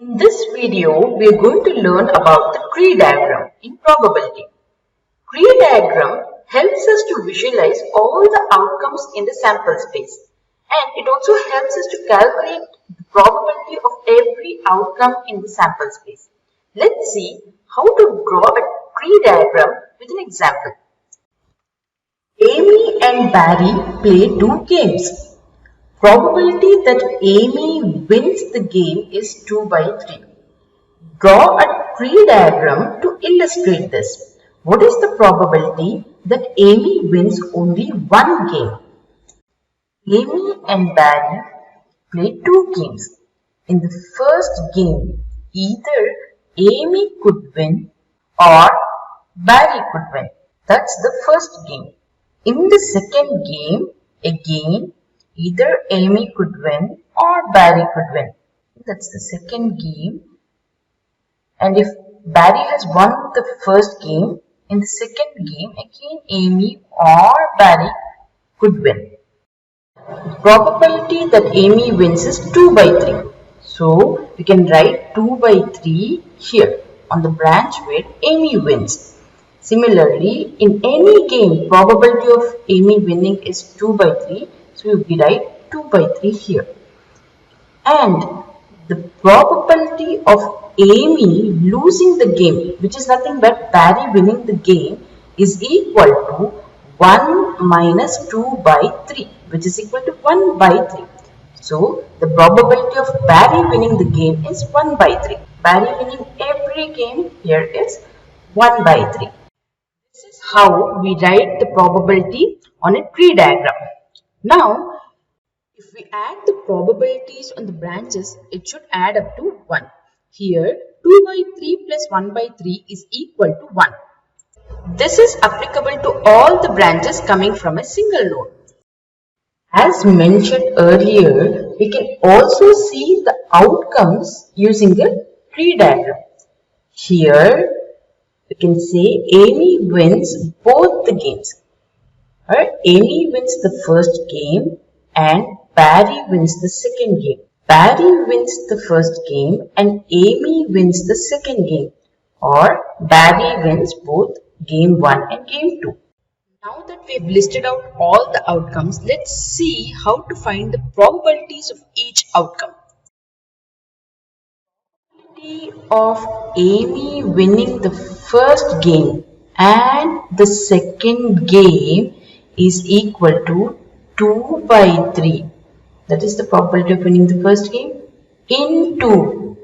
In this video, we are going to learn about the tree diagram in probability. Tree diagram helps us to visualize all the outcomes in the sample space, and it also helps us to calculate the probability of every outcome in the sample space. Let's see how to draw a tree diagram with an example. Amy and Barry play two games. Probability that Amy wins the game is 2 by 3. Draw a tree diagram to illustrate this. What is the probability that Amy wins only one game? Amy and Barry play two games. In the first game, either Amy could win or Barry could win. That's the first game. In the second game, again, either Amy could win or Barry could win. That's the second game. And if Barry has won the first game, in the second game, again Amy or Barry could win. The probability that Amy wins is 2 by 3. So, we can write 2 by 3 here on the branch where Amy wins. Similarly, in any game, probability of Amy winning is 2 by 3. So, we write 2 by 3 here. And the probability of Amy losing the game, which is nothing but Barry winning the game, is equal to 1 minus 2 by 3, which is equal to 1 by 3. So, the probability of Barry winning the game is 1 by 3. Barry winning every game here is 1 by 3. This is how we write the probability on a tree diagram. Now, if we add the probabilities on the branches, it should add up to 1. Here, 2 by 3 plus 1 by 3 is equal to 1. This is applicable to all the branches coming from a single node. As mentioned earlier, we can also see the outcomes using the tree diagram. Here, we can say Amy wins both the games. Amy wins the first game and Barry wins the second game. Barry wins the first game and Amy wins the second game. Or Barry wins both game 1 and game 2. Now that we have listed out all the outcomes, let's see how to find the probabilities of each outcome. The probability of Amy winning the first game and the second game is equal to 2 by 3. That is the probability of winning the first game into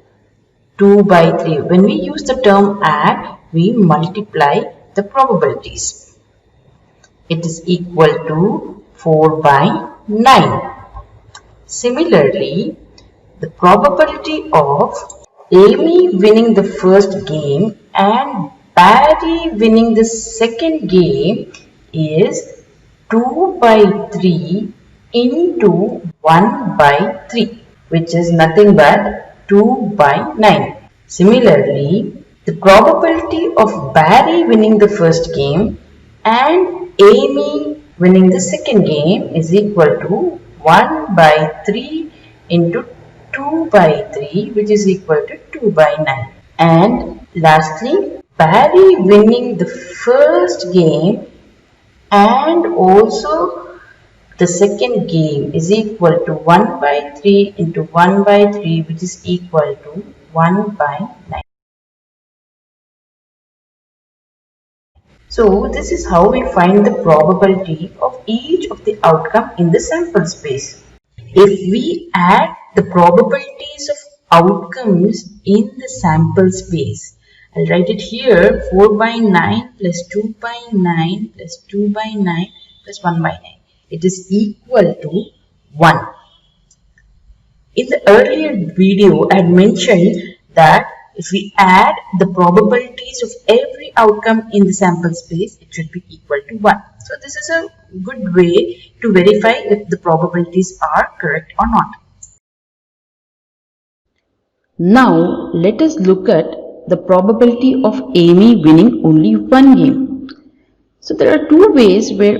2 by 3. When we use the term add, we multiply the probabilities. It is equal to 4 by 9. Similarly, the probability of Amy winning the first game and Barry winning the second game is 2 by 3 into 1 by 3, which is nothing but 2 by 9. Similarly, the probability of Barry winning the first game and Amy winning the second game is equal to 1 by 3 into 2 by 3, which is equal to 2 by 9. And lastly, Barry winning the first game and also the second game is equal to 1 by 3 into 1 by 3, which is equal to 1 by 9. So, this is how we find the probability of each of the outcome in the sample space. If we add the probabilities of outcomes in the sample space, I'll write it here, 4 by 9 plus 2 by 9 plus 2 by 9 plus 1 by 9. It is equal to 1. In the earlier video, I had mentioned that if we add the probabilities of every outcome in the sample space, it should be equal to 1. So, this is a good way to verify if the probabilities are correct or not. Now, let us look at the probability of Amy winning only one game. So, there are two ways where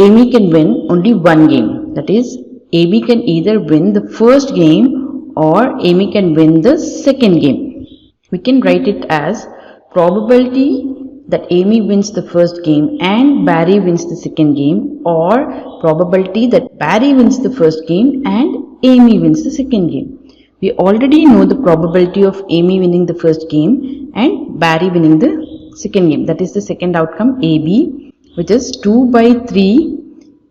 Amy can win only one game. That is, Amy can either win the first game or Amy can win the second game. We can write it as probability that Amy wins the first game and Barry wins the second game, or probability that Barry wins the first game and Amy wins the second game. We already know the probability of Amy winning the first game and Barry winning the second game. That is the second outcome, AB, which is 2 by 3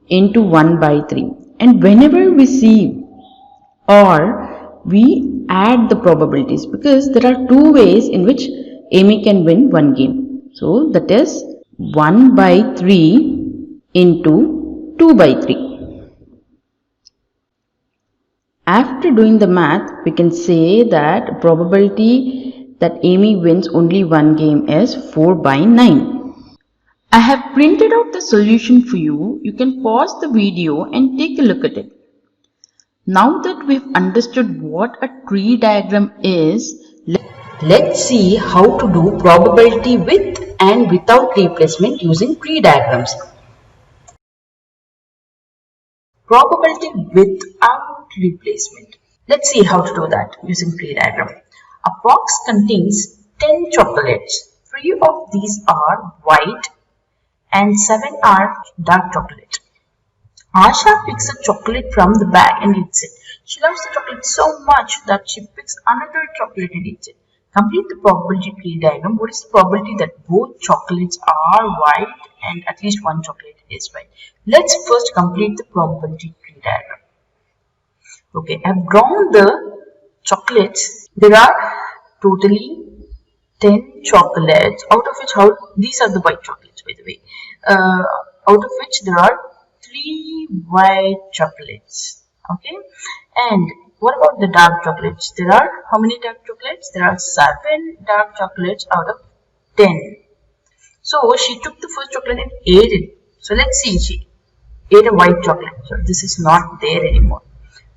into 1 by 3. And whenever we see or, we add the probabilities, because there are two ways in which Amy can win one game. So that is 1 by 3 into 2 by 3. After doing the math, we can say that probability that Amy wins only one game is 4 by 9. I have printed out the solution for you. You can pause the video and take a look at it. Now that we've understood what a tree diagram is, let's see how to do probability with and without replacement using tree diagrams. Probability without replacement. Let's see how to do that using tree diagram. A box contains 10 chocolates. 3 of these are white and 7 are dark chocolate. Asha picks a chocolate from the bag and eats it. She loves the chocolate so much that she picks another chocolate and eats it. Complete the probability tree diagram. What is the probability that both chocolates are white and at least one chocolate is white? Let's first complete the probability tree diagram. Okay, I have drawn the chocolates. There are totally 10 chocolates, out of which these are the white chocolates, by the way. Out of which there are 3 white chocolates. Okay, and what about the dark chocolates? There are how many dark chocolates? There are 7 dark chocolates out of 10. So she took the first chocolate and ate it. So let's see, she ate a white chocolate. So this is not there anymore.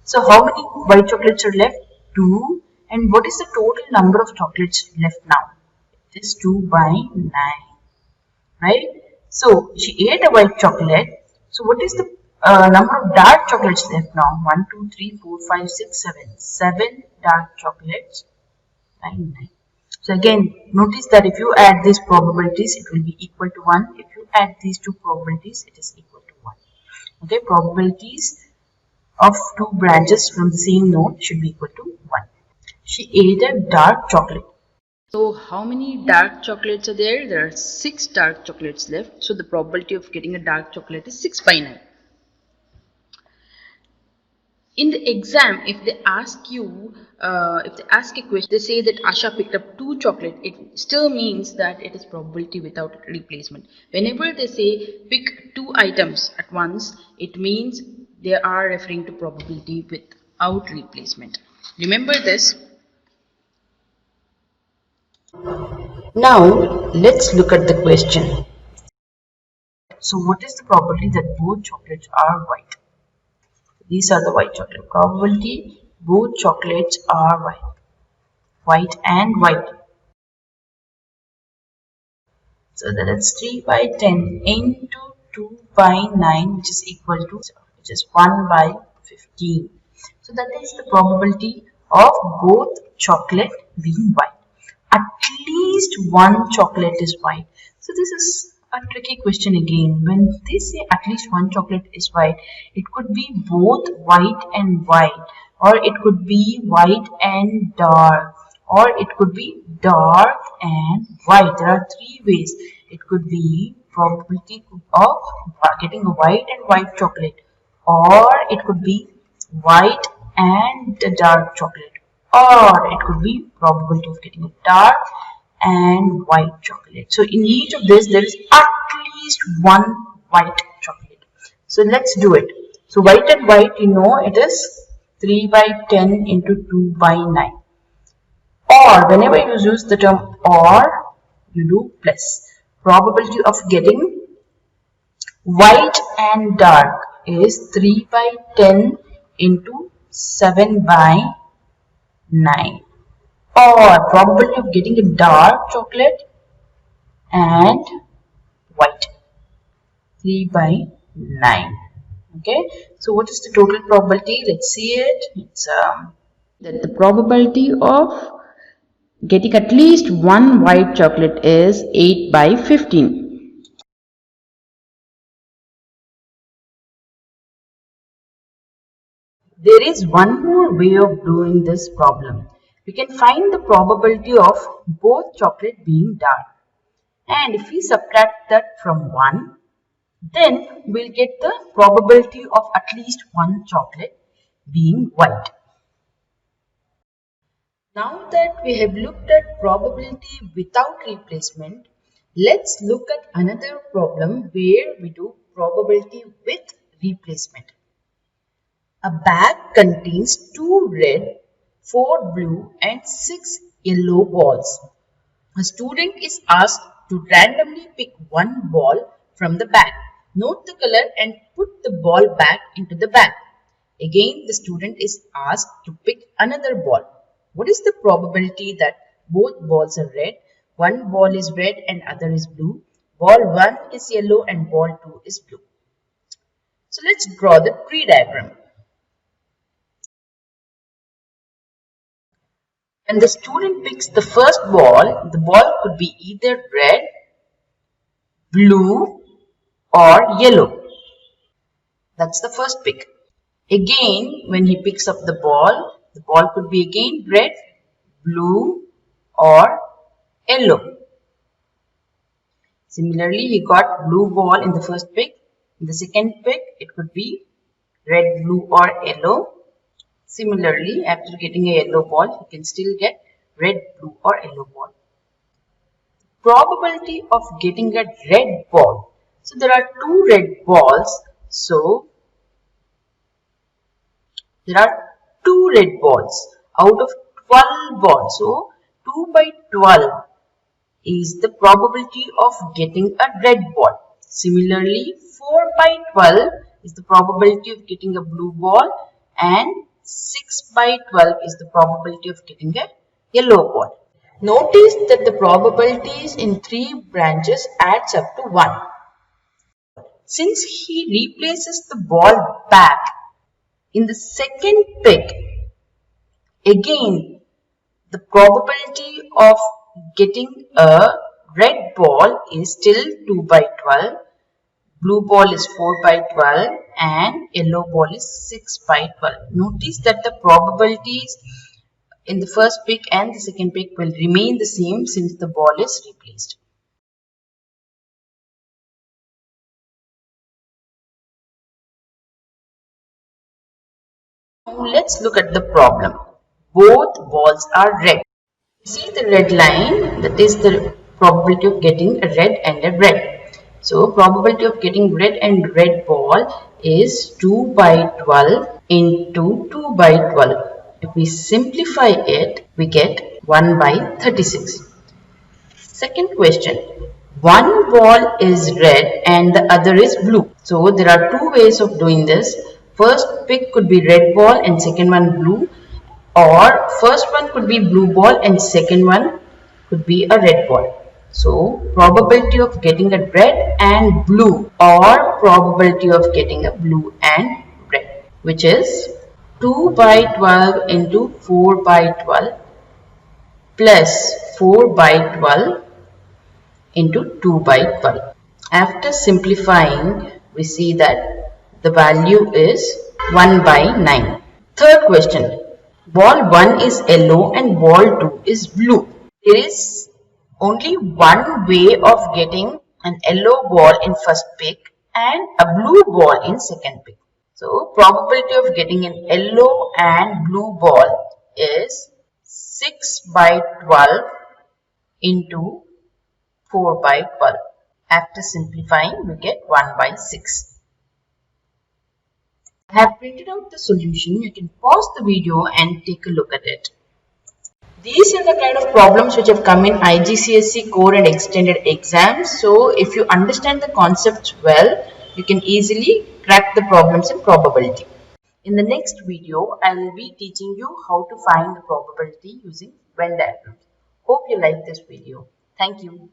So how many white chocolates are left? 2. And what is the total number of chocolates left now? It is 2 by 9. Right? So she ate a white chocolate. So what is the number of dark chocolates left now? 1, 2, 3, 4, 5, 6, 7. 7 dark chocolates by 9. So again, notice that if you add these probabilities, it will be equal to 1. If you add these two probabilities, it is equal to 1. Okay, probabilities of two branches from the same node should be equal to 1. She ate a dark chocolate. So how many dark chocolates are there? There are 6 dark chocolates left. So the probability of getting a dark chocolate is 6 by 9. In the exam, if they ask a question, they say that Asha picked up 2 chocolate, it still means that it is probability without replacement. Whenever they say pick 2 items at once, it means they are referring to probability without replacement. Remember this. Now let's look at the question. So what is the probability that both chocolates are white? These are the white chocolate. Probability both chocolates are white. White and white. So that is 3 by 10 into 2 by 9, which is equal to, which is 1 by 15. So that is the probability of both chocolate being white. At least one chocolate is white. So this is a tricky question again. When they say at least one chocolate is white, it could be both white and white, or it could be white and dark, or it could be dark and white. There are 3 ways. It could be probability of getting a white and white chocolate, or it could be white and dark chocolate, or it could be probability of getting a dark and white chocolate. So in each of this, there is at least one white chocolate. So let's do it. So white and white, you know, it is 3 by 10 into 2 by 9. Or whenever you use the term or, you do plus. Probability of getting white and dark is 3 by 10 into 7 by 9. Or probability of getting a dark chocolate and white, 3 by 9. Okay, so what is the total probability? Let's see it. It's that the probability of getting at least one white chocolate is 8 by 15. There is one more way of doing this problem. We can find the probability of both chocolate being dark. And if we subtract that from 1, then we'll get the probability of at least one chocolate being white. Now that we have looked at probability without replacement, let's look at another problem where we do probability with replacement. A bag contains 2 red, 4 blue and 6 yellow balls. A student is asked to randomly pick one ball from the bag. Note the color and put the ball back into the bag. Again, the student is asked to pick another ball. What is the probability that both balls are red? One ball is red and other is blue. Ball 1 is yellow and ball 2 is blue. So let's draw the tree diagram. When the student picks the first ball, the ball could be either red, blue or yellow. That's the first pick. Again, when he picks up the ball could be again red, blue or yellow. Similarly, he got blue ball in the first pick. In the second pick, it could be red, blue or yellow. Similarly, after getting a yellow ball, he can still get red, blue or yellow ball. Probability of getting a red ball. So there are 2 red balls. So there are 2 red balls out of 12 balls. So 2 by 12 is the probability of getting a red ball. Similarly, 4 by 12 is the probability of getting a blue ball and 6 by 12 is the probability of getting a yellow ball. Notice that the probabilities in 3 branches adds up to 1. Since he replaces the ball back in the second pick, again the probability of getting a red ball is still 2 by 12, blue ball is 4 by 12 and yellow ball is 6 by 12. Notice that the probabilities in the first pick and the second pick will remain the same since the ball is replaced. Now let's look at the problem. Both balls are red. See the red line, that is the probability of getting a red and a red. So probability of getting red and red ball is 2 by 12 into 2 by 12. If we simplify it, we get 1 by 36. Second question. One ball is red and the other is blue. So there are 2 ways of doing this. First pick could be red ball and second one blue. Or first one could be blue ball and second one could be a red ball. So probability of getting a red and blue or probability of getting a blue and red, which is 2 by 12 into 4 by 12 plus 4 by 12 into 2 by 12. After simplifying, we see that the value is 1 by 9. Third question. Ball 1 is yellow and ball 2 is blue. There is only one way of getting an yellow ball in first pick and a blue ball in second pick. So probability of getting an yellow and blue ball is 6 by 12 into 4 by 12. After simplifying, we get 1 by 6. I have printed out the solution. You can pause the video and take a look at it. These are the kind of problems which have come in IGCSE core and extended exams. So if you understand the concepts well, you can easily crack the problems in probability. In the next video, I will be teaching you how to find the probability using Venn diagrams. Hope you like this video. Thank you.